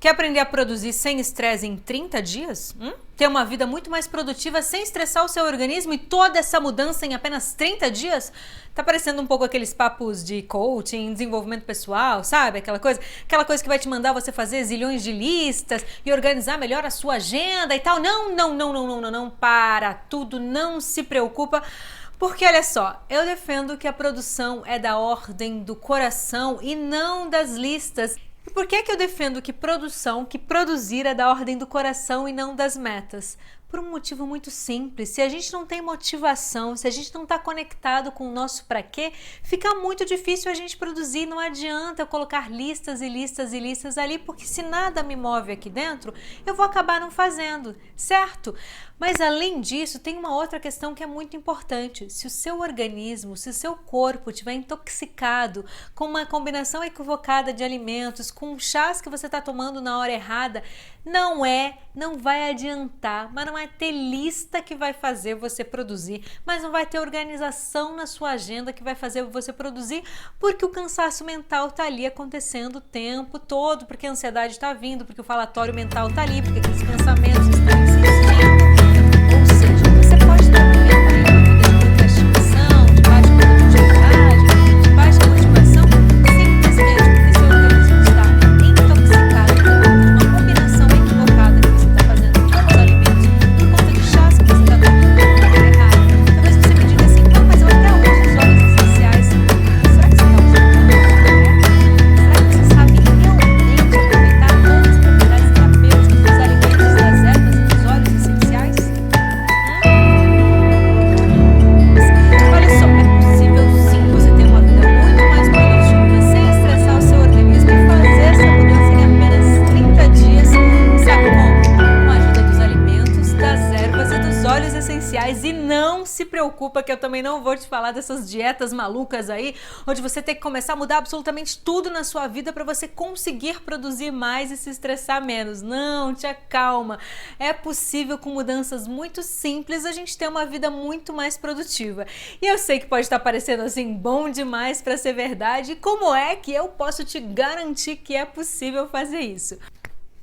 Quer aprender a produzir sem estresse em 30 dias? Ter uma vida muito mais produtiva sem estressar o seu organismo e toda essa mudança em apenas 30 dias? Tá parecendo um pouco aqueles papos de coaching, desenvolvimento pessoal, sabe? Aquela coisa que vai te mandar você fazer zilhões de listas e organizar melhor a sua agenda e tal. Não, para tudo, não se preocupa. Porque olha só, eu defendo que a produção é da ordem do coração e não das listas. E por que eu defendo que produzir é da ordem do coração e não das metas? Por um motivo muito simples. Se a gente não tem motivação, se a gente não está conectado com o nosso para quê, fica muito difícil a gente produzir. Não adianta eu colocar listas e listas e listas ali, porque se nada me move aqui dentro, eu vou acabar não fazendo, certo? Mas além disso, tem uma outra questão que é muito importante. Se o seu organismo, se o seu corpo estiver intoxicado com uma combinação equivocada de alimentos, com chás que você está tomando na hora errada, não vai adiantar, mas não vai ter lista que vai fazer você produzir, mas não vai ter organização na sua agenda que vai fazer você produzir, porque o cansaço mental está ali acontecendo o tempo todo, porque a ansiedade está vindo, porque o falatório mental está ali, porque aqueles pensamentos estão insistindo. Ou seja, você pode estar vivendo aí uma vida de procrastinação, de baixa produtividade, de baixa motivação, simplesmente porque seu organismo está intoxicado por conta de uma combinação equivocada que você está fazendo com os alimentos, por conta de chás que você está tomando de maneira errada. Talvez você me diga assim, mas eu até uso os óleos essenciais. Será que você está usando também? Será que você sabe realmente aproveitar todas as propriedades terapêuticas dos alimentos, das ervas e dos óleos essenciais? Olha só, é possível sim você ter uma vida muito mais produtiva sem estressar o seu organismo e fazer essa mudança em apenas 30 dias. Sabe como? Com a ajuda dos alimentos, das ervas e dos óleos essenciais. E não se preocupa que eu também não vou te falar dessas dietas malucas aí, onde você tem que começar a mudar absolutamente tudo na sua vida para você conseguir produzir mais e se estressar menos. Não, te acalma. É possível com mudanças muito simples a gente ter uma vida muito mais produtiva. E eu sei que pode estar parecendo assim bom demais para ser verdade. E como é que eu posso te garantir que é possível fazer isso?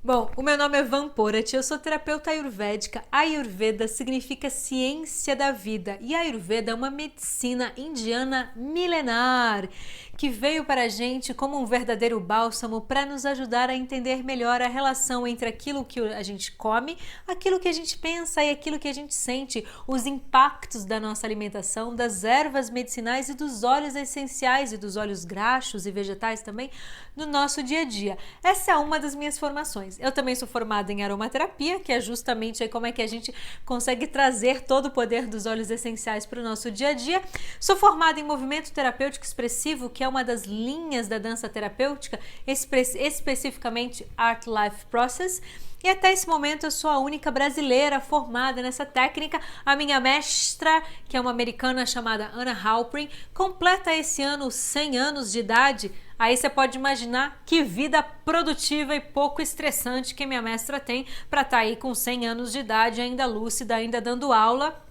Bom, o meu nome é Van Porat, eu sou terapeuta ayurvédica. Ayurveda significa ciência da vida e Ayurveda é uma medicina indiana milenar que veio para a gente como um verdadeiro bálsamo para nos ajudar a entender melhor a relação entre aquilo que a gente come, aquilo que a gente pensa e aquilo que a gente sente, os impactos da nossa alimentação, das ervas medicinais e dos óleos essenciais e dos óleos graxos e vegetais também no nosso dia a dia. Essa é uma das minhas formações. Eu também sou formada em aromaterapia, que é justamente aí como é que a gente consegue trazer todo o poder dos óleos essenciais para o nosso dia a dia. Sou formada em movimento terapêutico expressivo, que é uma das linhas da dança terapêutica, especificamente Art Life Process. E até esse momento eu sou a única brasileira formada nessa técnica. A minha mestra, que é uma americana chamada Anna Halprin, completa esse ano os 100 anos de idade. Aí você pode imaginar que vida produtiva e pouco estressante que minha mestra tem para estar aí com 100 anos de idade, ainda lúcida, ainda dando aula.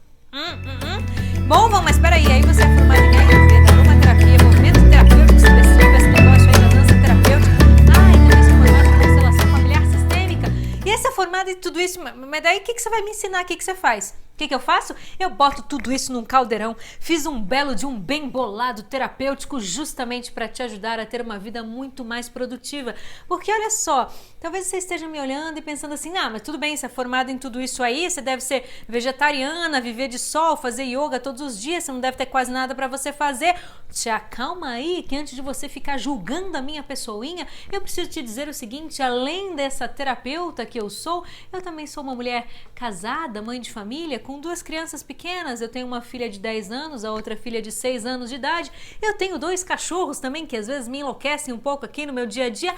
Bom, mas espera aí você é formada em Ayurveda, aromaterapia, movimento terapêutico expressivo, esse negócio aí da dança terapêutica. E também sou formada em constelação familiar sistêmica. E essa formada em tudo isso, mas daí o que você vai me ensinar? O que você faz? O que eu faço? Eu boto tudo isso num caldeirão, fiz um bem bolado terapêutico justamente para te ajudar a ter uma vida muito mais produtiva. Porque olha só, talvez você esteja me olhando e pensando assim, mas tudo bem, você é formada em tudo isso aí, você deve ser vegetariana, viver de sol, fazer yoga todos os dias, você não deve ter quase nada para você fazer. Te acalma aí, que antes de você ficar julgando a minha pessoinha, eu preciso te dizer o seguinte, além dessa terapeuta que eu sou, eu também sou uma mulher casada, mãe de família, com 2 crianças pequenas. Eu tenho uma filha de 10 anos, a outra filha de 6 anos de idade. Eu tenho 2 cachorros também, que às vezes me enlouquecem um pouco aqui no meu dia a dia.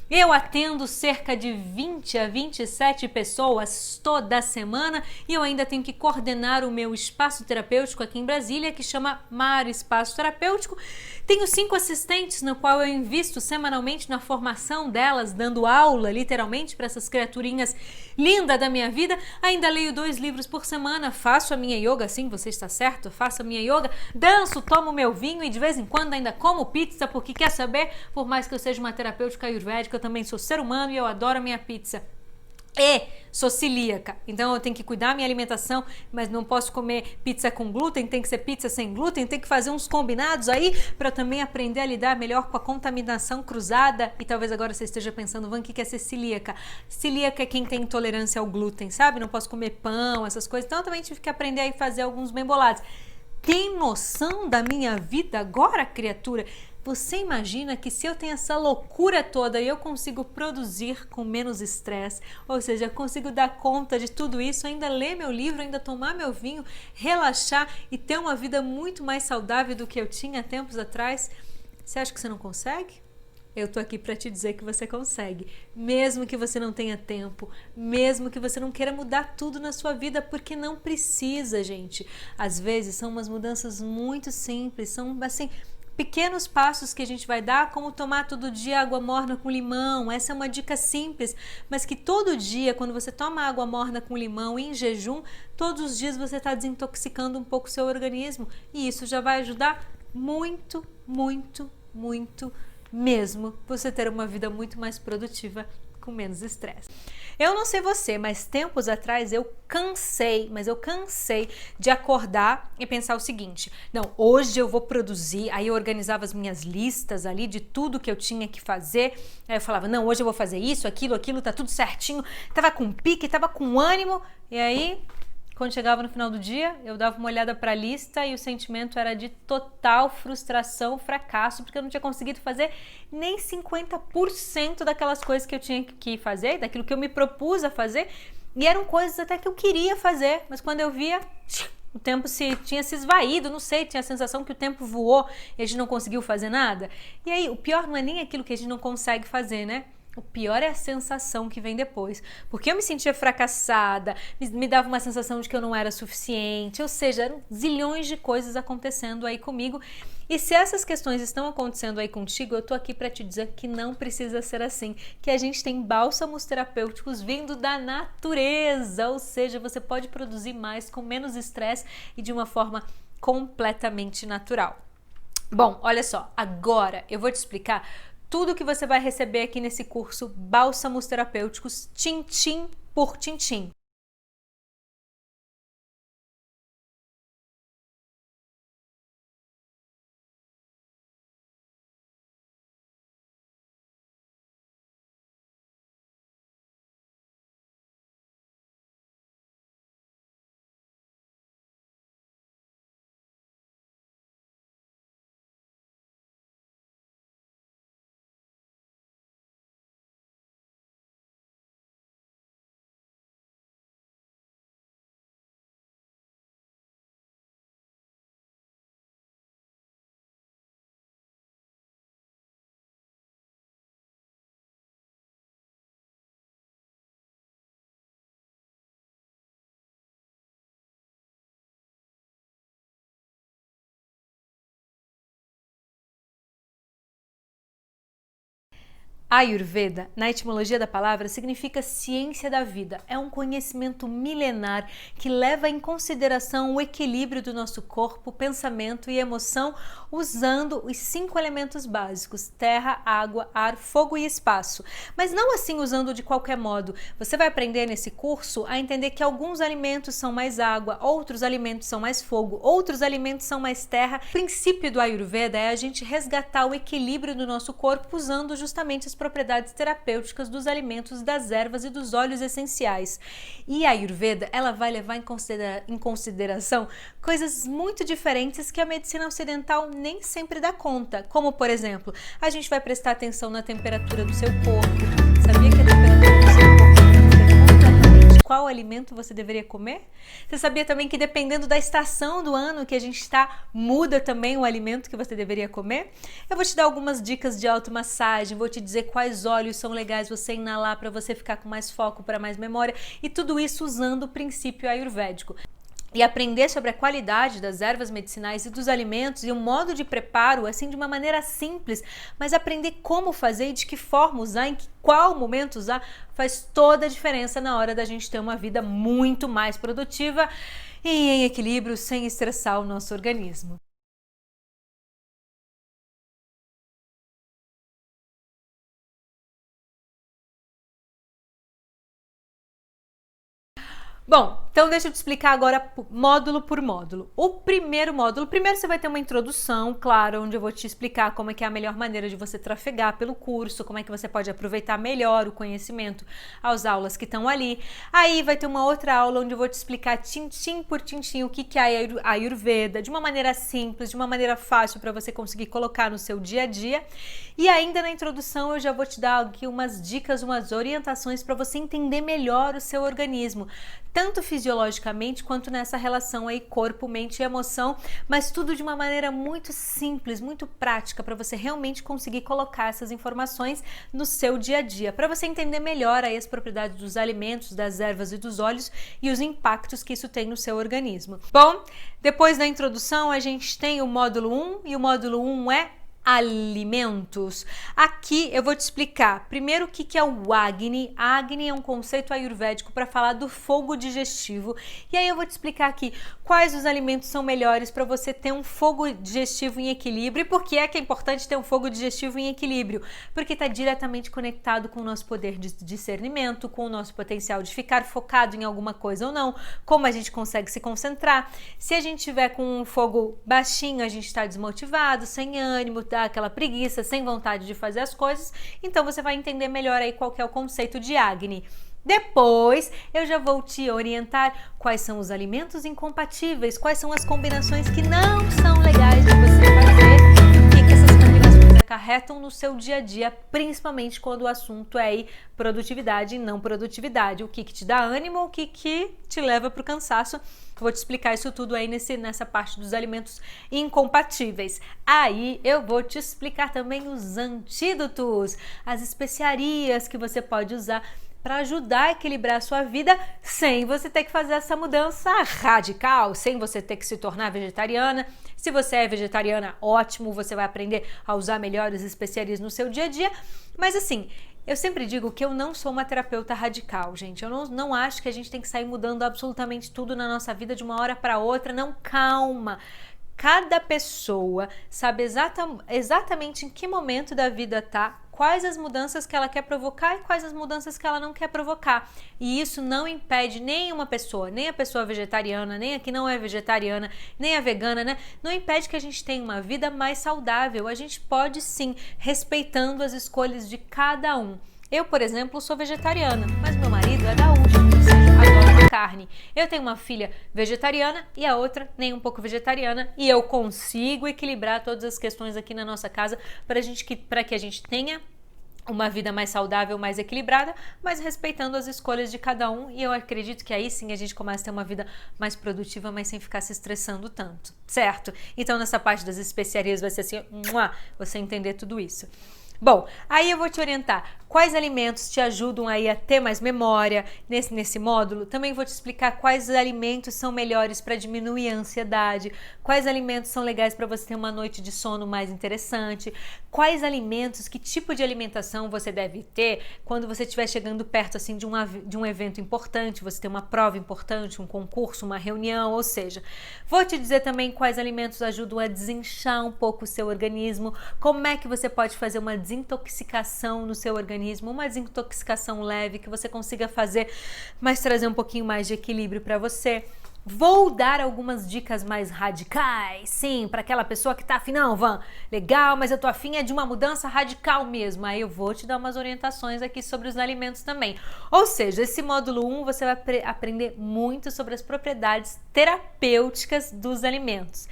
Eu atendo cerca de 20 a 27 pessoas toda semana e eu ainda tenho que coordenar o meu espaço terapêutico aqui em Brasília, que chama Mar Espaço Terapêutico. Tenho 5 assistentes, no qual eu invisto semanalmente na formação delas, dando aula, literalmente, para essas criaturinhas lindas da minha vida. Ainda leio 2 livros por semana, semana faço a minha yoga, sim, você está certo, faço a minha yoga, danço, tomo meu vinho e de vez em quando ainda como pizza, porque quer saber, por mais que eu seja uma terapêutica ayurvédica, eu também sou ser humano e eu adoro a minha pizza. E sou celíaca, então eu tenho que cuidar da minha alimentação, mas não posso comer pizza com glúten, tem que ser pizza sem glúten, tem que fazer uns combinados aí para também aprender a lidar melhor com a contaminação cruzada. E talvez agora você esteja pensando, Van, o que é ser celíaca? Celíaca é quem tem intolerância ao glúten, sabe? Não posso comer pão, essas coisas, então eu também tive que aprender a fazer alguns bem bolados. Tem noção da minha vida agora, criatura? Você imagina que se eu tenho essa loucura toda e eu consigo produzir com menos estresse, ou seja, consigo dar conta de tudo isso, ainda ler meu livro, ainda tomar meu vinho, relaxar e ter uma vida muito mais saudável do que eu tinha tempos atrás? Você acha que você não consegue? Eu tô aqui para te dizer que você consegue, mesmo que você não tenha tempo, mesmo que você não queira mudar tudo na sua vida, porque não precisa, gente. Às vezes são umas mudanças muito simples, são assim, pequenos passos que a gente vai dar, como tomar todo dia água morna com limão. Essa é uma dica simples, mas que todo dia, quando você toma água morna com limão em jejum, todos os dias você está desintoxicando um pouco o seu organismo, e isso já vai ajudar muito, muito, muito mesmo você ter uma vida muito mais produtiva com menos estresse. Eu não sei você, mas tempos atrás eu cansei de acordar e pensar o seguinte: não, hoje eu vou produzir. Aí eu organizava as minhas listas ali de tudo que eu tinha que fazer. Aí eu falava, não, hoje eu vou fazer isso, aquilo, tá tudo certinho. Tava com pique, tava com ânimo. E aí, quando chegava no final do dia, eu dava uma olhada para a lista e o sentimento era de total frustração, fracasso, porque eu não tinha conseguido fazer nem 50% daquelas coisas que eu tinha que fazer, daquilo que eu me propus a fazer, e eram coisas até que eu queria fazer, mas quando eu via, o tempo tinha se esvaído, não sei, tinha a sensação que o tempo voou e a gente não conseguiu fazer nada. E aí, o pior não é nem aquilo que a gente não consegue fazer, né? O pior é a sensação que vem depois, porque eu me sentia fracassada, me dava uma sensação de que eu não era suficiente, ou seja, eram zilhões de coisas acontecendo aí comigo. E se essas questões estão acontecendo aí contigo, eu tô aqui para te dizer que não precisa ser assim, que a gente tem bálsamos terapêuticos vindo da natureza, ou seja, você pode produzir mais com menos estresse e de uma forma completamente natural. Bom, olha só, agora eu vou te explicar tudo que você vai receber aqui nesse curso Bálsamos Terapêuticos, tintim por tintim. Ayurveda, na etimologia da palavra, significa ciência da vida. É um conhecimento milenar que leva em consideração o equilíbrio do nosso corpo, pensamento e emoção, usando os 5 elementos básicos: terra, água, ar, fogo e espaço. Mas não assim usando de qualquer modo. Você vai aprender nesse curso a entender que alguns alimentos são mais água, outros alimentos são mais fogo, outros alimentos são mais terra. O princípio do Ayurveda é a gente resgatar o equilíbrio do nosso corpo usando justamente as propriedades terapêuticas dos alimentos, das ervas e dos óleos essenciais. E a Ayurveda, ela vai levar em consideração coisas muito diferentes que a medicina ocidental nem sempre dá conta, como por exemplo, a gente vai prestar atenção na temperatura do seu corpo. Sabia que a temperatura do seu corpo qual alimento você deveria comer? Você sabia também que dependendo da estação do ano que a gente está, muda também o alimento que você deveria comer? Eu vou te dar algumas dicas de automassagem, vou te dizer quais óleos são legais você inalar para você ficar com mais foco, para mais memória, e tudo isso usando o princípio ayurvédico. e aprender sobre a qualidade das ervas medicinais e dos alimentos e o modo de preparo, assim, de uma maneira simples, mas aprender como fazer e de que forma usar, em qual momento usar, faz toda a diferença na hora da gente ter uma vida muito mais produtiva e em equilíbrio, sem estressar o nosso organismo. Bom, então deixa eu te explicar agora módulo por módulo. O primeiro módulo, primeiro você vai ter uma introdução, claro, onde eu vou te explicar como é que é a melhor maneira de você trafegar pelo curso, como é que você pode aproveitar melhor o conhecimento às aulas que estão ali. Aí vai ter uma outra aula onde eu vou te explicar tintim por tintim o que é a Ayurveda, de uma maneira simples, de uma maneira fácil para você conseguir colocar no seu dia a dia. E ainda na introdução eu já vou te dar aqui umas dicas, umas orientações para você entender melhor o seu organismo, tanto fisiologicamente quanto nessa relação aí corpo, mente e emoção, mas tudo de uma maneira muito simples, muito prática, para você realmente conseguir colocar essas informações no seu dia a dia, para você entender melhor aí as propriedades dos alimentos, das ervas e dos óleos e os impactos que isso tem no seu organismo. Bom, depois da introdução a gente tem o módulo 1 e o módulo 1 é alimentos. Aqui eu vou te explicar primeiro o que é o Agni. Agni é um conceito ayurvédico para falar do fogo digestivo, e aí eu vou te explicar aqui quais os alimentos são melhores para você ter um fogo digestivo em equilíbrio. E por que é importante ter um fogo digestivo em equilíbrio? Porque está diretamente conectado com o nosso poder de discernimento, com o nosso potencial de ficar focado em alguma coisa ou não, como a gente consegue se concentrar. Se a gente tiver com um fogo baixinho, a gente está desmotivado, sem ânimo, dá aquela preguiça, sem vontade de fazer as coisas. Então você vai entender melhor aí qual que é o conceito de Agni. Depois eu já vou te orientar quais são os alimentos incompatíveis, quais são as combinações que não são legais de você fazer, o que essas combinações acarretam no seu dia a dia, principalmente quando o assunto é aí produtividade e não produtividade, o que te dá ânimo, o que te leva para o cansaço. Vou te explicar isso tudo aí nessa parte dos alimentos incompatíveis. Aí eu vou te explicar também os antídotos, as especiarias que você pode usar para ajudar a equilibrar a sua vida sem você ter que fazer essa mudança radical, sem você ter que se tornar vegetariana. Se você é vegetariana, ótimo, você vai aprender a usar melhores especiarias no seu dia a dia. Mas assim, eu sempre digo que eu não sou uma terapeuta radical, gente. Eu não acho que a gente tem que sair mudando absolutamente tudo na nossa vida de uma hora para outra. Não, calma. Cada pessoa sabe exatamente em que momento da vida tá, quais as mudanças que ela quer provocar e quais as mudanças que ela não quer provocar. E isso não impede nenhuma pessoa, nem a pessoa vegetariana, nem a que não é vegetariana, nem a vegana, né? Não impede que a gente tenha uma vida mais saudável. A gente pode sim, respeitando as escolhas de cada um. Eu, por exemplo, sou vegetariana, mas meu marido é gaúcho, ou seja, adora carne. Eu tenho uma filha vegetariana e a outra nem um pouco vegetariana, e eu consigo equilibrar todas as questões aqui na nossa casa para que a gente tenha uma vida mais saudável, mais equilibrada, mas respeitando as escolhas de cada um. E eu acredito que aí sim a gente começa a ter uma vida mais produtiva, mas sem ficar se estressando tanto, certo? Então nessa parte das especiarias vai ser assim, você entender tudo isso. Bom, aí eu vou te orientar quais alimentos te ajudam aí a ter mais memória nesse módulo. Também vou te explicar quais alimentos são melhores para diminuir a ansiedade, quais alimentos são legais para você ter uma noite de sono mais interessante, quais alimentos, que tipo de alimentação você deve ter quando você estiver chegando perto assim de um evento importante, você tem uma prova importante, um concurso, uma reunião, ou seja, vou te dizer também quais alimentos ajudam a desinchar um pouco o seu organismo, como é que você pode fazer uma desintoxicação no seu organismo, uma desintoxicação leve que você consiga fazer, mas trazer um pouquinho mais de equilíbrio para você. Vou dar algumas dicas mais radicais, sim, para aquela pessoa que tá afim, não, Van, legal, mas eu tô afim é de uma mudança radical mesmo. Aí eu vou te dar umas orientações aqui sobre os alimentos também. Ou seja, esse módulo 1 você vai aprender muito sobre as propriedades terapêuticas dos alimentos.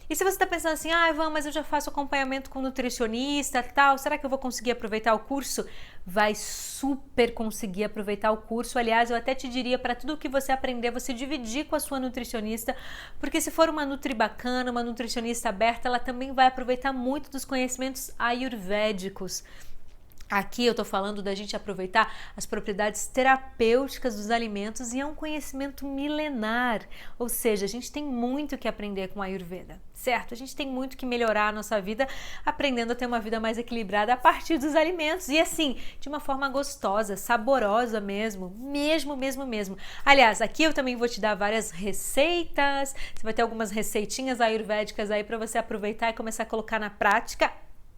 E se você está pensando assim, Ivan, mas eu já faço acompanhamento com nutricionista e tal, será que eu vou conseguir aproveitar o curso? Vai super conseguir aproveitar o curso. Aliás, eu até te diria para tudo que você aprender, você dividir com a sua nutricionista, porque se for uma nutri bacana, uma nutricionista aberta, ela também vai aproveitar muito dos conhecimentos ayurvédicos. Aqui eu tô falando da gente aproveitar as propriedades terapêuticas dos alimentos e é um conhecimento milenar, ou seja, a gente tem muito que aprender com a Ayurveda, certo? A gente tem muito que melhorar a nossa vida aprendendo a ter uma vida mais equilibrada a partir dos alimentos e assim, de uma forma gostosa, saborosa mesmo. Aliás, aqui eu também vou te dar várias receitas, você vai ter algumas receitinhas ayurvédicas aí para você aproveitar e começar a colocar na prática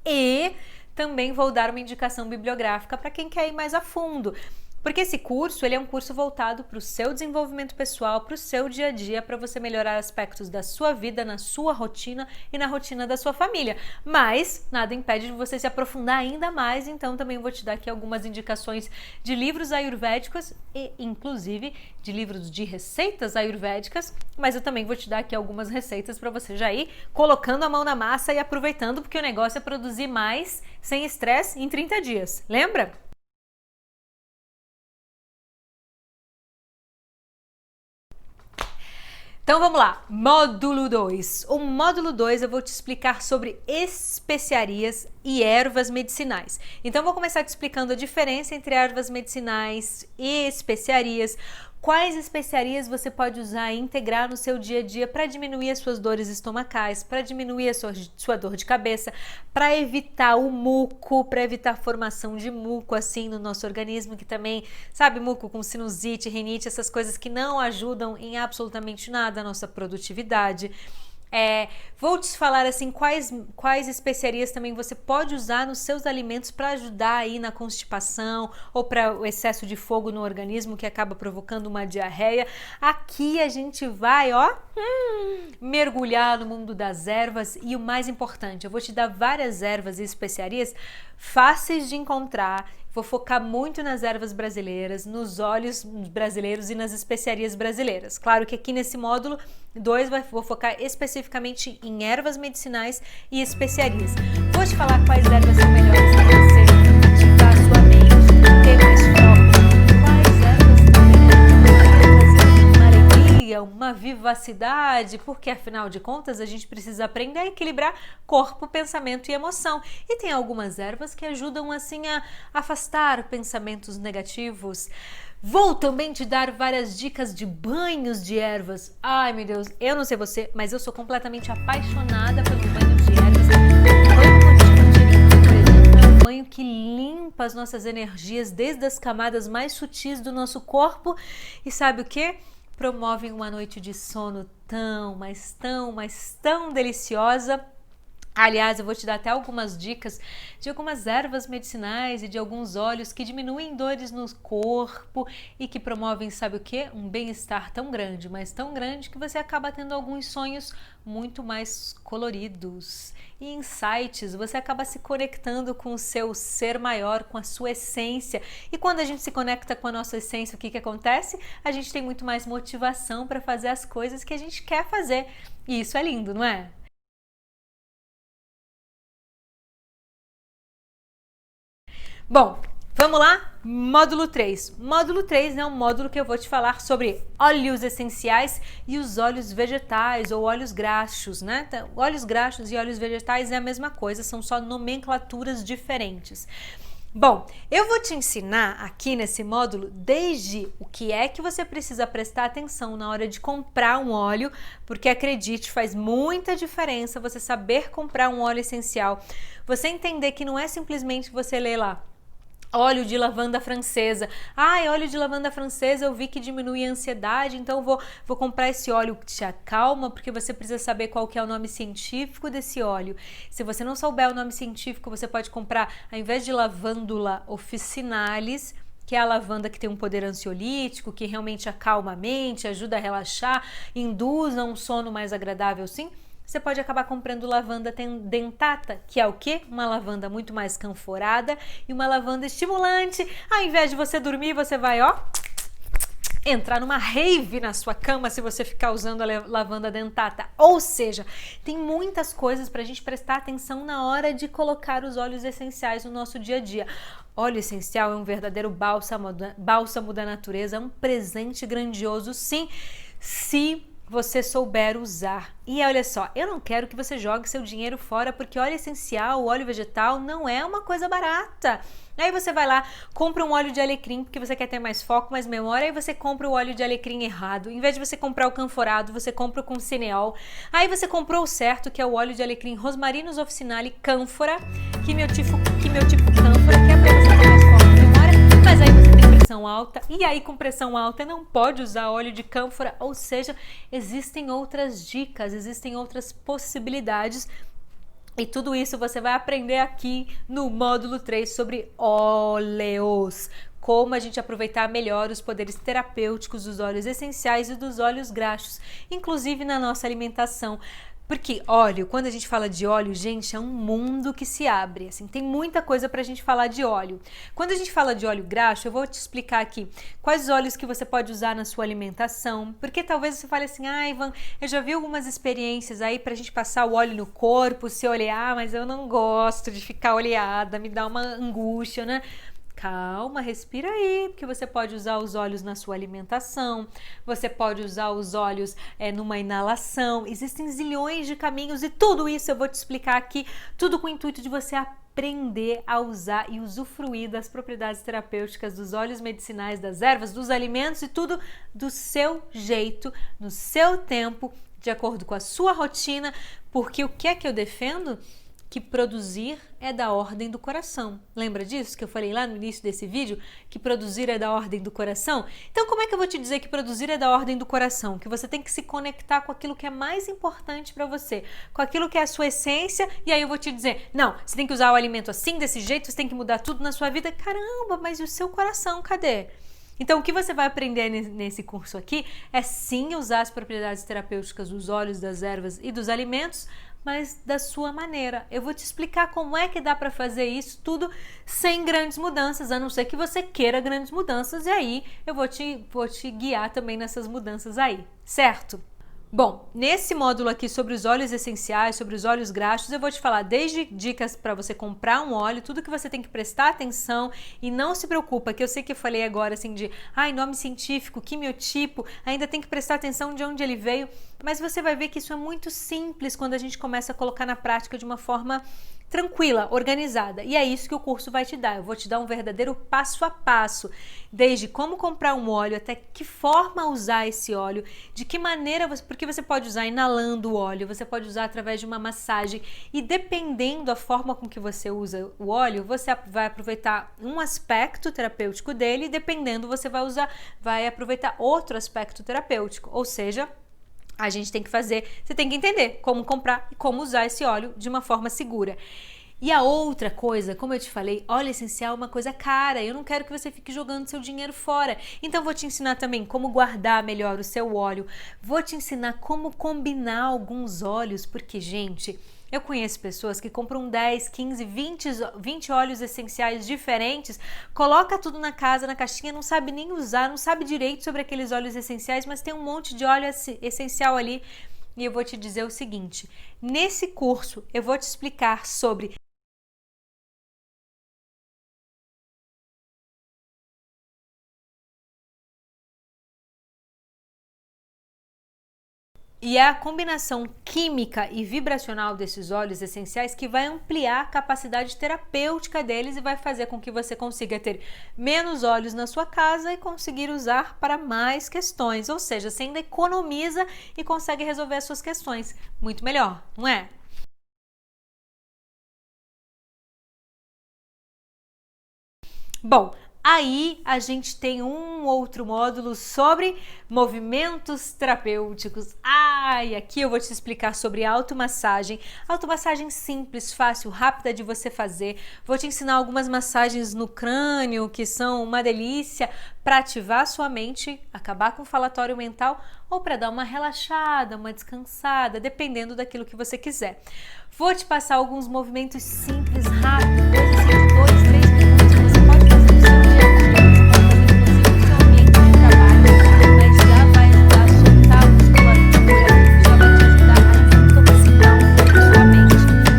e também vou dar uma indicação bibliográfica para quem quer ir mais a fundo. Porque esse curso, ele é um curso voltado para o seu desenvolvimento pessoal, para o seu dia a dia, para você melhorar aspectos da sua vida, na sua rotina e na rotina da sua família. Mas nada impede de você se aprofundar ainda mais, então também vou te dar aqui algumas indicações de livros ayurvédicos e inclusive de livros de receitas ayurvédicas, mas eu também vou te dar aqui algumas receitas para você já ir colocando a mão na massa e aproveitando, porque o negócio é produzir mais sem estresse em 30 dias. Lembra? Então vamos lá, módulo 2. O módulo 2 eu vou te explicar sobre especiarias e ervas medicinais. Então eu vou começar te explicando a diferença entre ervas medicinais e especiarias. Quais especiarias você pode usar e integrar no seu dia a dia para diminuir as suas dores estomacais, para diminuir a sua dor de cabeça, para evitar o muco, para evitar a formação de muco assim no nosso organismo, que também, sabe, muco com sinusite, rinite, essas coisas que não ajudam em absolutamente nada a nossa produtividade. Vou te falar assim quais especiarias também você pode usar nos seus alimentos para ajudar aí na constipação ou para o excesso de fogo no organismo que acaba provocando uma diarreia. Aqui a gente vai, mergulhar no mundo das ervas e o mais importante, eu vou te dar várias ervas e especiarias fáceis de encontrar. Vou focar muito nas ervas brasileiras, nos óleos brasileiros e nas especiarias brasileiras. Claro que aqui nesse módulo 2 vou focar especificamente em ervas medicinais e especiarias. Vou te falar quais ervas são melhores para você ativar a sua mente, ter mais foco, quais ervas também trazer uma alegria, uma vivacidade, porque afinal de contas a gente precisa aprender a equilibrar corpo, pensamento e emoção. E tem algumas ervas que ajudam assim a afastar pensamentos negativos. Vou também te dar várias dicas de banhos de ervas. Ai meu Deus, eu não sei você, mas eu sou completamente apaixonada pelo banho de ervas. O banho contínuo, por exemplo, é um banho que limpa as nossas energias desde as camadas mais sutis do nosso corpo. E sabe o que? Promovem uma noite de sono mas tão deliciosa. Aliás, eu vou te dar até algumas dicas de algumas ervas medicinais e de alguns óleos que diminuem dores no corpo e que promovem, sabe o quê? Um bem-estar tão grande, mas tão grande que você acaba tendo alguns sonhos muito mais coloridos e insights. Você acaba se conectando com o seu ser maior, com a sua essência. E quando a gente se conecta com a nossa essência, o que acontece? A gente tem muito mais motivação para fazer as coisas que a gente quer fazer. E isso é lindo, não é? Bom, vamos lá? Módulo 3. Módulo 3 é um módulo que eu vou te falar sobre óleos essenciais e os óleos vegetais ou óleos graxos, né? Então, óleos graxos e óleos vegetais é a mesma coisa, são só nomenclaturas diferentes. Bom, eu vou te ensinar aqui nesse módulo desde o que é que você precisa prestar atenção na hora de comprar um óleo, porque acredite, faz muita diferença você saber comprar um óleo essencial, você entender que não é simplesmente você ler lá óleo de lavanda francesa. Óleo de lavanda francesa eu vi que diminui a ansiedade, então vou comprar esse óleo que te acalma, porque você precisa saber qual que é o nome científico desse óleo. Se você não souber o nome científico, você pode comprar, ao invés de lavandula officinalis, que é a lavanda que tem um poder ansiolítico, que realmente acalma a mente, ajuda a relaxar, induz a um sono mais agradável, sim. Você pode acabar comprando lavanda dentata, que é o quê? Uma lavanda muito mais canforada e uma lavanda estimulante. Ao invés de você dormir, você vai, entrar numa rave na sua cama se você ficar usando a lavanda dentata. Ou seja, tem muitas coisas para a gente prestar atenção na hora de colocar os óleos essenciais no nosso dia a dia. Óleo essencial é um verdadeiro bálsamo da natureza, é um presente grandioso, sim, se você souber usar. E olha só, eu não quero que você jogue seu dinheiro fora, porque óleo essencial, o óleo vegetal não é uma coisa barata. Aí você vai lá, compra um óleo de alecrim, porque você quer ter mais foco, mais memória, aí você compra o óleo de alecrim errado. Em vez de você comprar o canforado, você compra o com cineol. Aí você comprou o certo, que é o óleo de alecrim Rosmarinus officinale cânfora, quimiotipo cânfora, que é pra você ter mais foco, memória, mas aí você tem pressão alta, e aí com pressão alta não pode usar óleo de cânfora, ou seja, existem outras dicas, existem outras possibilidades. E tudo isso você vai aprender aqui no módulo 3 sobre óleos. Como a gente aproveitar melhor os poderes terapêuticos dos óleos essenciais e dos óleos graxos, inclusive na nossa alimentação. Porque óleo, quando a gente fala de óleo, gente, é um mundo que se abre, assim, tem muita coisa pra gente falar de óleo. Quando a gente fala de óleo graxo, eu vou te explicar aqui quais óleos que você pode usar na sua alimentação, porque talvez você fale assim, ah, Ivan, eu já vi algumas experiências aí pra gente passar o óleo no corpo, se olear, mas eu não gosto de ficar oleada, me dá uma angústia, né? Calma, respira aí, porque você pode usar os óleos na sua alimentação, você pode usar os óleos numa inalação, existem zilhões de caminhos e tudo isso eu vou te explicar aqui, tudo com o intuito de você aprender a usar e usufruir das propriedades terapêuticas dos óleos medicinais, das ervas, dos alimentos e tudo do seu jeito, no seu tempo, de acordo com a sua rotina, porque o que é que eu defendo? Que produzir é da ordem do coração. Lembra disso que eu falei lá no início desse vídeo? Que produzir é da ordem do coração? Então como é que eu vou te dizer que produzir é da ordem do coração? Que você tem que se conectar com aquilo que é mais importante para você, com aquilo que é a sua essência, e aí eu vou te dizer, não, você tem que usar o alimento assim, desse jeito, você tem que mudar tudo na sua vida. Caramba, mas e o seu coração, cadê? Então, o que você vai aprender nesse curso aqui é sim usar as propriedades terapêuticas dos óleos, das ervas e dos alimentos, mas da sua maneira. Eu vou te explicar como é que dá para fazer isso tudo sem grandes mudanças, a não ser que você queira grandes mudanças, e aí eu vou te guiar também nessas mudanças aí, certo? Bom, nesse módulo aqui sobre os óleos essenciais, sobre os óleos graxos, eu vou te falar desde dicas para você comprar um óleo, tudo que você tem que prestar atenção e não se preocupa, que eu sei que eu falei agora assim de nome científico, quimiotipo, ainda tem que prestar atenção de onde ele veio, mas você vai ver que isso é muito simples quando a gente começa a colocar na prática de uma forma tranquila, organizada. E é isso que o curso vai te dar. Eu vou te dar um verdadeiro passo a passo, desde como comprar um óleo, até que forma usar esse óleo, de que maneira porque você pode usar inalando o óleo, você pode usar através de uma massagem, e dependendo da forma com que você usa o óleo, você vai aproveitar um aspecto terapêutico dele, e dependendo você vai aproveitar outro aspecto terapêutico, ou seja, a gente tem que você tem que entender como comprar e como usar esse óleo de uma forma segura. E a outra coisa, como eu te falei, óleo essencial é uma coisa cara, eu não quero que você fique jogando seu dinheiro fora. Então vou te ensinar também como guardar melhor o seu óleo, vou te ensinar como combinar alguns óleos, porque, gente, eu conheço pessoas que compram 10, 15, 20 óleos essenciais diferentes, coloca tudo na casa, na caixinha, não sabe nem usar, não sabe direito sobre aqueles óleos essenciais, mas tem um monte de óleo essencial ali. E eu vou te dizer o seguinte, nesse curso eu vou te explicar sobre e é a combinação química e vibracional desses óleos essenciais que vai ampliar a capacidade terapêutica deles e vai fazer com que você consiga ter menos óleos na sua casa e conseguir usar para mais questões. Ou seja, você ainda economiza e consegue resolver as suas questões muito melhor, não é? Bom, aí a gente tem um outro módulo sobre movimentos terapêuticos. E aqui eu vou te explicar sobre automassagem. Automassagem simples, fácil, rápida de você fazer. Vou te ensinar algumas massagens no crânio que são uma delícia para ativar sua mente, acabar com o falatório mental ou para dar uma relaxada, uma descansada, dependendo daquilo que você quiser. Vou te passar alguns movimentos simples, rápidos, coisas assim de 2, 3 minutos que você pode fazer no seu dia a dia, você pode fazer inclusive no seu ambiente de trabalho, mas já vai ajudar a soltar a musculatura, já vai te ajudar a desintoxicar um pouco a sua mente.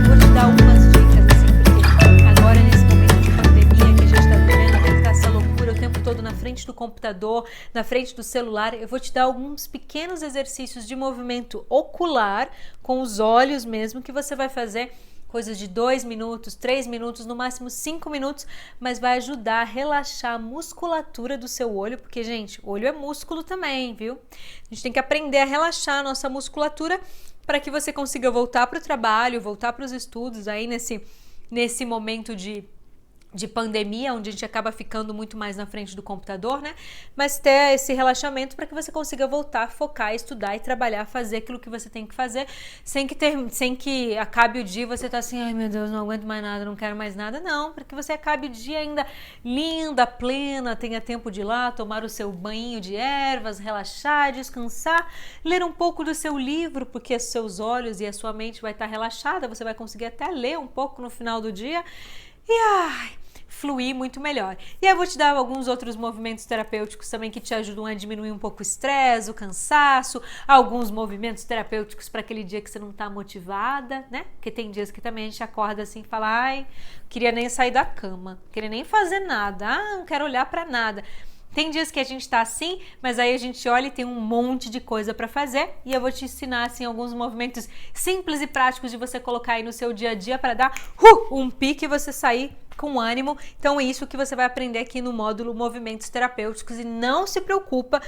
Vou te dar algumas dicas, assim, porque agora nesse momento de pandemia que a gente está vivendo, que tá essa loucura o tempo todo na frente do computador, na frente do celular, eu vou te dar alguns pequenos exercícios de movimento ocular, com os olhos mesmo, que você vai fazer coisas de 2 minutos, 3 minutos, no máximo 5 minutos, mas vai ajudar a relaxar a musculatura do seu olho, porque, gente, olho é músculo também, viu? A gente tem que aprender a relaxar a nossa musculatura para que você consiga voltar para o trabalho, voltar para os estudos aí nesse momento de pandemia, onde a gente acaba ficando muito mais na frente do computador, né? Mas ter esse relaxamento para que você consiga voltar, focar, estudar e trabalhar, fazer aquilo que você tem que fazer, sem que acabe o dia e você tá assim, ai meu Deus, não aguento mais nada, não quero mais nada, não, para que você acabe o dia ainda linda, plena, tenha tempo de ir lá, tomar o seu banho de ervas, relaxar, descansar, ler um pouco do seu livro, porque os seus olhos e a sua mente vai estar relaxada, você vai conseguir até ler um pouco no final do dia e fluir muito melhor. E aí eu vou te dar alguns outros movimentos terapêuticos também que te ajudam a diminuir um pouco o estresse, o cansaço, alguns movimentos terapêuticos para aquele dia que você não tá motivada, né? Porque tem dias que também a gente acorda assim e fala, ai, queria nem sair da cama, queria nem fazer nada, não quero olhar para nada. Tem dias que a gente tá assim, mas aí a gente olha e tem um monte de coisa para fazer e eu vou te ensinar assim alguns movimentos simples e práticos de você colocar aí no seu dia a dia para dar um pique e você sair com ânimo. Então é isso que você vai aprender aqui no módulo Movimentos Terapêuticos e não se preocupa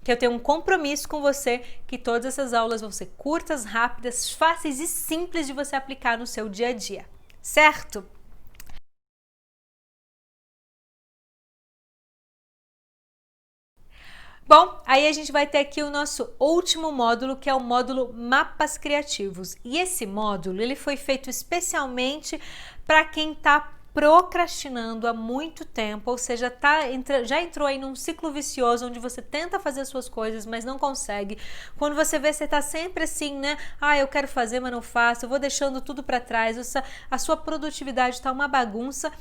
que eu tenho um compromisso com você que todas essas aulas vão ser curtas, rápidas, fáceis e simples de você aplicar no seu dia a dia, certo? Bom, aí a gente vai ter aqui o nosso último módulo, que é o módulo Mapas Criativos. E esse módulo, ele foi feito especialmente para quem está procrastinando há muito tempo, ou seja, já entrou aí num ciclo vicioso onde você tenta fazer as suas coisas, mas não consegue. Quando você vê, você tá sempre assim, né? Ah, eu quero fazer, mas não faço, eu vou deixando tudo para trás, a sua produtividade tá uma bagunça.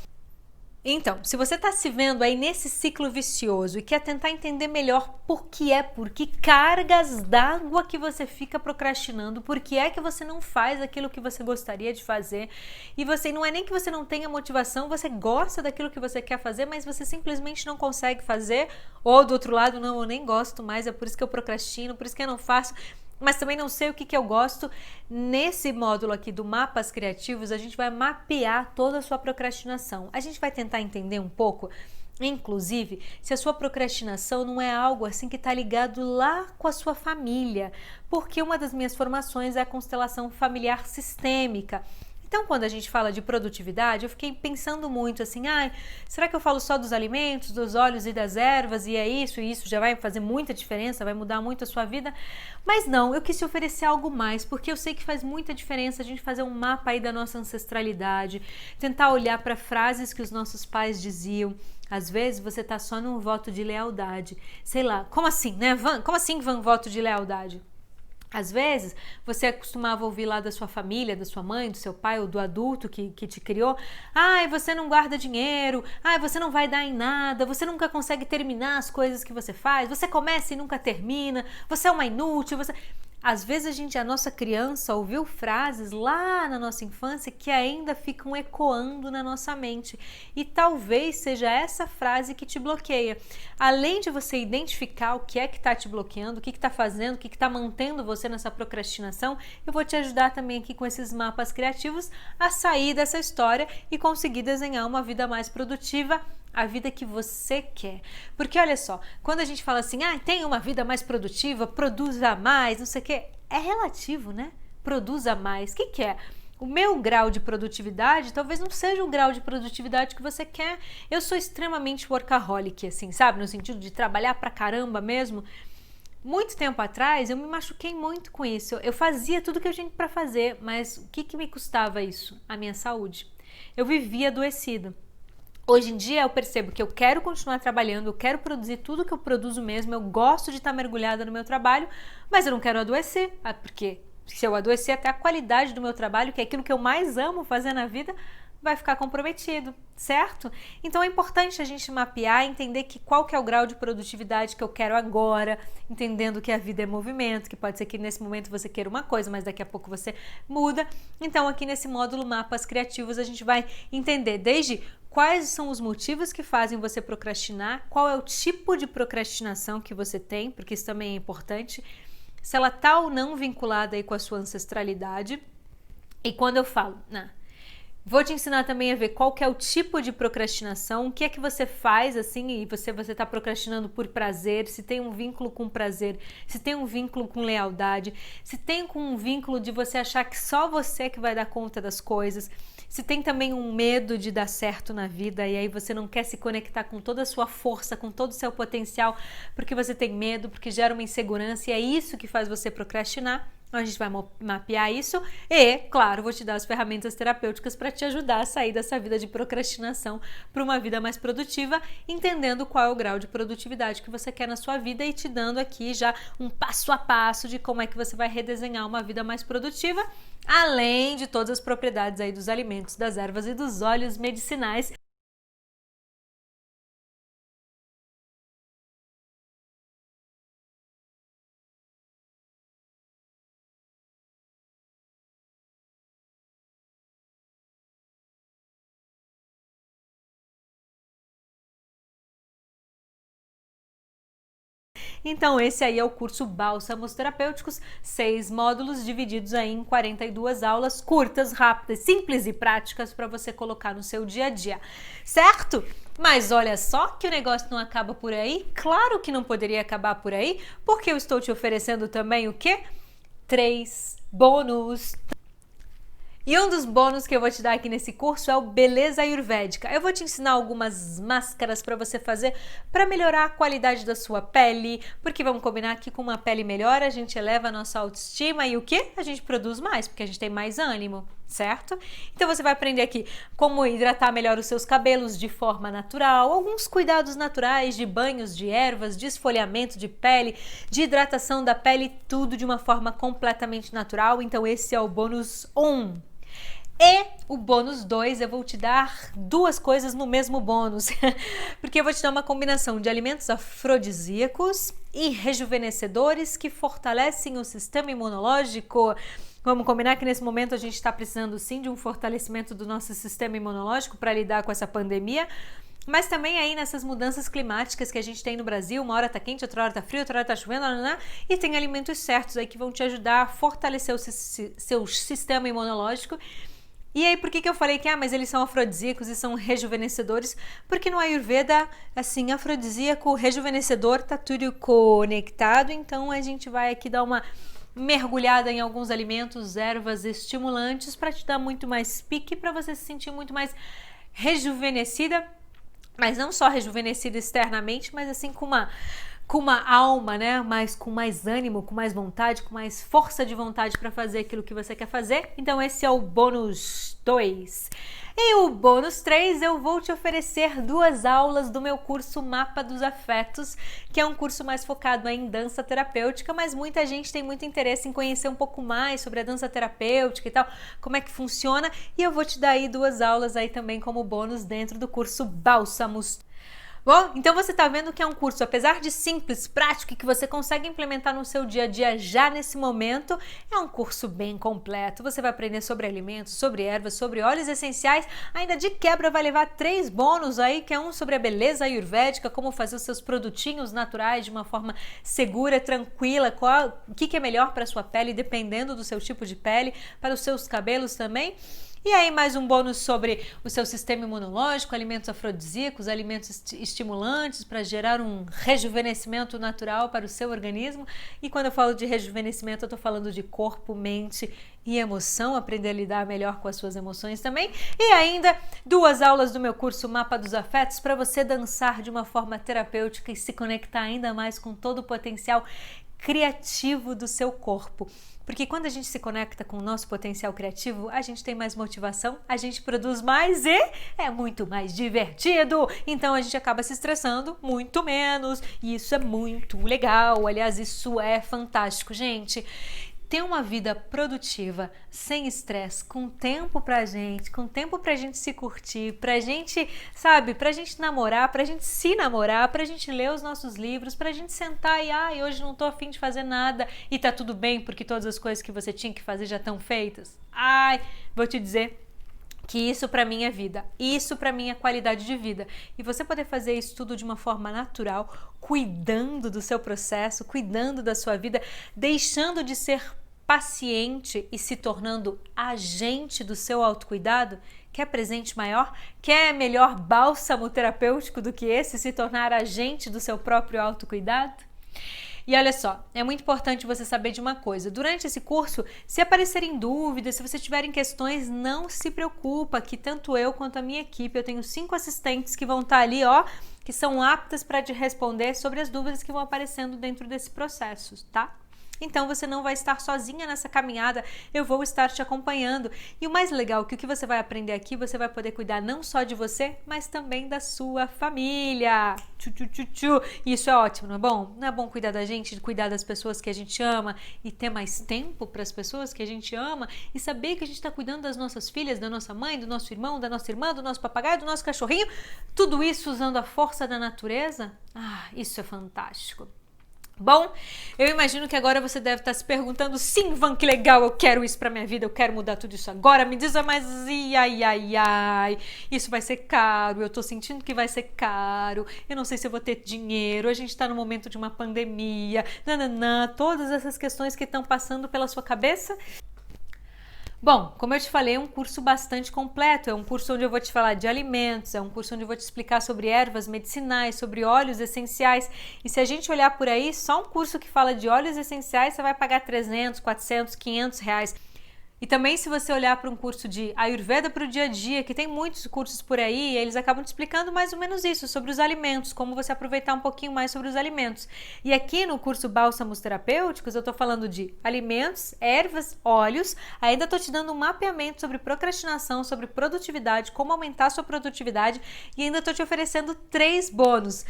Então, se você está se vendo aí nesse ciclo vicioso e quer tentar entender melhor por que cargas d'água que você fica procrastinando, por que é que você não faz aquilo que você gostaria de fazer, e você não é nem que você não tenha motivação, você gosta daquilo que você quer fazer, mas você simplesmente não consegue fazer, ou do outro lado, não, eu nem gosto mais, é por isso que eu procrastino, por isso que eu não faço, mas também não sei o que eu gosto. Nesse módulo aqui do Mapas Criativos, a gente vai mapear toda a sua procrastinação. A gente vai tentar entender um pouco, inclusive, se a sua procrastinação não é algo assim que está ligado lá com a sua família, porque uma das minhas formações é a constelação familiar sistêmica. Então, quando a gente fala de produtividade, eu fiquei pensando muito assim, será que eu falo só dos alimentos, dos óleos e das ervas e é isso, e isso já vai fazer muita diferença, vai mudar muito a sua vida? Mas não, eu quis te oferecer algo mais, porque eu sei que faz muita diferença a gente fazer um mapa aí da nossa ancestralidade, tentar olhar para frases que os nossos pais diziam. Às vezes você tá só num voto de lealdade, sei lá, como assim, né, Van? Como assim, Van, voto de lealdade? Às vezes, você costumava ouvir lá da sua família, da sua mãe, do seu pai ou do adulto que te criou, você não guarda dinheiro, você não vai dar em nada, você nunca consegue terminar as coisas que você faz, você começa e nunca termina, você é uma inútil, você... Às vezes a nossa criança ouviu frases lá na nossa infância que ainda ficam ecoando na nossa mente e talvez seja essa frase que te bloqueia. Além de você identificar o que é que está te bloqueando, o que está fazendo, o que está mantendo você nessa procrastinação, eu vou te ajudar também aqui com esses mapas criativos a sair dessa história e conseguir desenhar uma vida mais produtiva, a vida que você quer. Porque olha só, quando a gente fala assim, tem uma vida mais produtiva, produza mais, não sei o que, é relativo, né? Produza mais. O que é? O meu grau de produtividade talvez não seja o grau de produtividade que você quer. Eu sou extremamente workaholic, assim, sabe? No sentido de trabalhar pra caramba mesmo. Muito tempo atrás, eu me machuquei muito com isso. Eu fazia tudo que eu tinha para fazer, mas o que me custava isso? A minha saúde. Eu vivia adoecida. Hoje em dia eu percebo que eu quero continuar trabalhando, eu quero produzir tudo que eu produzo mesmo, eu gosto de estar mergulhada no meu trabalho, mas eu não quero adoecer, porque se eu adoecer até a qualidade do meu trabalho, que é aquilo que eu mais amo fazer na vida, vai ficar comprometido, certo? Então é importante a gente mapear, entender qual que é o grau de produtividade que eu quero agora, entendendo que a vida é movimento, que pode ser que nesse momento você queira uma coisa, mas daqui a pouco você muda. Então aqui nesse módulo Mapas Criativos a gente vai entender desde quais são os motivos que fazem você procrastinar, qual é o tipo de procrastinação que você tem, porque isso também é importante, se ela está ou não vinculada aí com a sua ancestralidade. E quando eu falo, vou te ensinar também a ver qual que é o tipo de procrastinação, o que é que você faz assim e você está procrastinando por prazer, se tem um vínculo com prazer, se tem um vínculo com lealdade, se tem um vínculo de você achar que só você que vai dar conta das coisas, se tem também um medo de dar certo na vida e aí você não quer se conectar com toda a sua força, com todo o seu potencial, porque você tem medo, porque gera uma insegurança e é isso que faz você procrastinar. Então a gente vai mapear isso e, claro, vou te dar as ferramentas terapêuticas para te ajudar a sair dessa vida de procrastinação para uma vida mais produtiva, entendendo qual é o grau de produtividade que você quer na sua vida e te dando aqui já um passo a passo de como é que você vai redesenhar uma vida mais produtiva, além de todas as propriedades aí dos alimentos, das ervas e dos óleos medicinais. Então esse aí é o curso Bálsamos Terapêuticos, 6 módulos divididos aí em 42 aulas curtas, rápidas, simples e práticas para você colocar no seu dia a dia, certo? Mas olha só que o negócio não acaba por aí, claro que não poderia acabar por aí, porque eu estou te oferecendo também o quê? 3 bônus. E um dos bônus que eu vou te dar aqui nesse curso é o Beleza Ayurvédica. Eu vou te ensinar algumas máscaras para você fazer para melhorar a qualidade da sua pele, porque vamos combinar que com uma pele melhor a gente eleva a nossa autoestima e o que? A gente produz mais, porque a gente tem mais ânimo, certo? Então você vai aprender aqui como hidratar melhor os seus cabelos de forma natural, alguns cuidados naturais de banhos de ervas, de esfoliamento de pele, de hidratação da pele, tudo de uma forma completamente natural. Então esse é o bônus 1. E o bônus 2, eu vou te dar 2 coisas no mesmo bônus, porque eu vou te dar uma combinação de alimentos afrodisíacos e rejuvenescedores que fortalecem o sistema imunológico. Vamos combinar que nesse momento a gente está precisando sim de um fortalecimento do nosso sistema imunológico para lidar com essa pandemia, mas também aí nessas mudanças climáticas que a gente tem no Brasil, uma hora tá quente, outra hora tá frio, outra hora tá chovendo, e tem alimentos certos aí que vão te ajudar a fortalecer o seu sistema imunológico. E aí, por que eu falei que mas eles são afrodisíacos e são rejuvenescedores? Porque no Ayurveda, assim, afrodisíaco, rejuvenescedor, tá tudo conectado, então a gente vai aqui dar uma mergulhada em alguns alimentos, ervas estimulantes para te dar muito mais pique, para você se sentir muito mais rejuvenescida, mas não só rejuvenescida externamente, mas assim com uma alma, né? Mas com mais ânimo, com mais vontade, com mais força de vontade para fazer aquilo que você quer fazer. Então esse é o bônus 2. E o bônus 3, eu vou te oferecer 2 aulas do meu curso Mapa dos Afetos, que é um curso mais focado em dança terapêutica, mas muita gente tem muito interesse em conhecer um pouco mais sobre a dança terapêutica e tal, como é que funciona, e eu vou te dar aí 2 aulas aí também como bônus dentro do curso Bálsamos. Bom, então você está vendo que é um curso, apesar de simples, prático e que você consegue implementar no seu dia a dia já nesse momento, é um curso bem completo. Você vai aprender sobre alimentos, sobre ervas, sobre óleos essenciais, ainda de quebra vai levar 3 bônus aí, que é um sobre a beleza ayurvédica, como fazer os seus produtinhos naturais de uma forma segura, tranquila, o que é melhor para a sua pele, dependendo do seu tipo de pele, para os seus cabelos também. E aí mais um bônus sobre o seu sistema imunológico, alimentos afrodisíacos, alimentos estimulantes para gerar um rejuvenescimento natural para o seu organismo. E quando eu falo de rejuvenescimento, eu estou falando de corpo, mente e emoção, aprender a lidar melhor com as suas emoções também. E ainda 2 aulas do meu curso Mapa dos Afetos para você dançar de uma forma terapêutica e se conectar ainda mais com todo o potencial criativo do seu corpo. Porque quando a gente se conecta com o nosso potencial criativo, a gente tem mais motivação, a gente produz mais e é muito mais divertido. Então a gente acaba se estressando muito menos e isso é muito legal. Aliás, isso é fantástico, gente. Ter uma vida produtiva, sem estresse, com tempo pra gente se curtir, pra gente, sabe, pra gente namorar, pra gente se namorar, pra gente ler os nossos livros, pra gente sentar e hoje não tô a fim de fazer nada e tá tudo bem porque todas as coisas que você tinha que fazer já estão feitas. Vou te dizer, que isso para mim é vida, isso para mim é qualidade de vida. E você poder fazer isso tudo de uma forma natural, cuidando do seu processo, cuidando da sua vida, deixando de ser paciente e se tornando agente do seu autocuidado. Quer presente maior? Quer melhor bálsamo terapêutico do que esse, se tornar agente do seu próprio autocuidado? E olha só, é muito importante você saber de uma coisa. Durante esse curso, se aparecerem dúvidas, se você tiverem questões, não se preocupa, que tanto eu quanto a minha equipe, eu tenho 5 assistentes que vão estar ali, ó, que são aptas para te responder sobre as dúvidas que vão aparecendo dentro desse processo, tá? Então você não vai estar sozinha nessa caminhada, eu vou estar te acompanhando. E o mais legal é que o que você vai aprender aqui, você vai poder cuidar não só de você, mas também da sua família. Isso é ótimo, não é bom? Não é bom cuidar da gente, cuidar das pessoas que a gente ama e ter mais tempo para as pessoas que a gente ama e saber que a gente está cuidando das nossas filhas, da nossa mãe, do nosso irmão, da nossa irmã, do nosso papagaio, do nosso cachorrinho, tudo isso usando a força da natureza? Ah, isso é fantástico. Bom, eu imagino que agora você deve estar se perguntando, sim, Van, que legal, eu quero isso pra minha vida, eu quero mudar tudo isso agora, me diz, mas ai, isso vai ser caro, eu tô sentindo que vai ser caro, eu não sei se eu vou ter dinheiro, a gente tá no momento de uma pandemia, todas essas questões que estão passando pela sua cabeça. Bom, como eu te falei, é um curso bastante completo, é um curso onde eu vou te falar de alimentos, é um curso onde eu vou te explicar sobre ervas medicinais, sobre óleos essenciais, e se a gente olhar por aí, só um curso que fala de óleos essenciais, você vai pagar 300, 400, 500 reais. E também se você olhar para um curso de Ayurveda para o dia a dia, que tem muitos cursos por aí, eles acabam te explicando mais ou menos isso, sobre os alimentos, como você aproveitar um pouquinho mais sobre os alimentos. E aqui no curso Bálsamos Terapêuticos, eu estou falando de alimentos, ervas, óleos, ainda estou te dando um mapeamento sobre procrastinação, sobre produtividade, como aumentar a sua produtividade e ainda estou te oferecendo 3 bônus.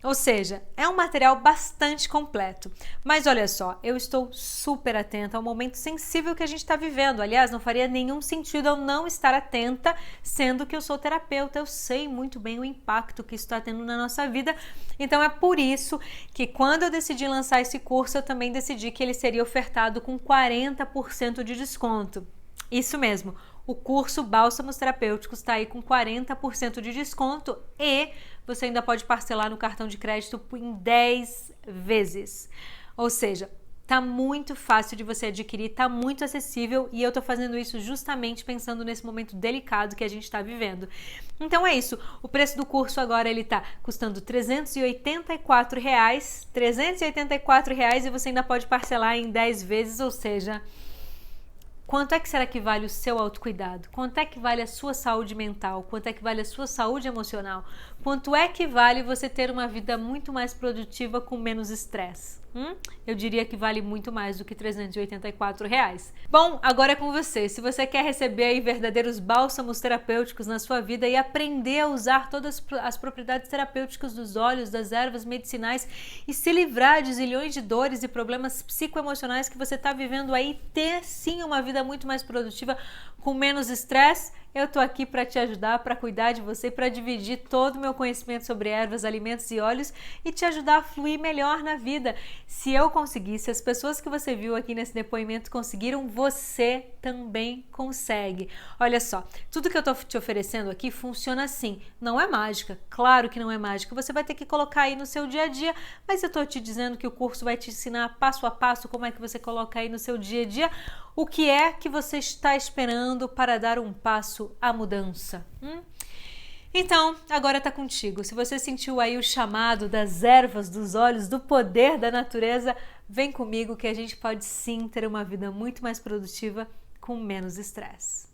Ou seja, é um material bastante completo. Mas olha só, eu estou super atenta ao momento sensível que a gente está vivendo. Aliás, não faria nenhum sentido eu não estar atenta, sendo que eu sou terapeuta. Eu sei muito bem o impacto que isso está tendo na nossa vida. Então é por isso que quando eu decidi lançar esse curso, eu também decidi que ele seria ofertado com 40% de desconto. Isso mesmo. O curso Bálsamos Terapêuticos está aí com 40% de desconto e você ainda pode parcelar no cartão de crédito em 10 vezes. Ou seja, tá muito fácil de você adquirir, tá muito acessível e eu tô fazendo isso justamente pensando nesse momento delicado que a gente está vivendo. Então é isso, o preço do curso agora ele tá custando R$384, R$384 e você ainda pode parcelar em 10 vezes, ou seja, quanto é que será que vale o seu autocuidado? Quanto é que vale a sua saúde mental? Quanto é que vale a sua saúde emocional? Quanto é que vale você ter uma vida muito mais produtiva com menos estresse? Eu diria que vale muito mais do que R$384. Bom, agora é com você. Se você quer receber aí verdadeiros bálsamos terapêuticos na sua vida e aprender a usar todas as propriedades terapêuticas dos óleos, das ervas medicinais e se livrar de zilhões de dores e problemas psicoemocionais que você está vivendo aí, ter sim uma vida muito mais produtiva com menos estresse, eu tô aqui para te ajudar, para cuidar de você, para dividir todo o meu conhecimento sobre ervas, alimentos e óleos e te ajudar a fluir melhor na vida. Se eu conseguir, se as pessoas que você viu aqui nesse depoimento conseguiram, você também consegue. Olha só, tudo que eu tô te oferecendo aqui funciona assim. Não é mágica, claro que não é mágica. Você vai ter que colocar aí no seu dia a dia, mas eu tô te dizendo que o curso vai te ensinar passo a passo como é que você coloca aí no seu dia a dia o que é que você está esperando para dar um passo à mudança. Então, agora tá contigo. Se você sentiu aí o chamado das ervas, dos óleos, do poder da natureza, vem comigo que a gente pode sim ter uma vida muito mais produtiva com menos estresse.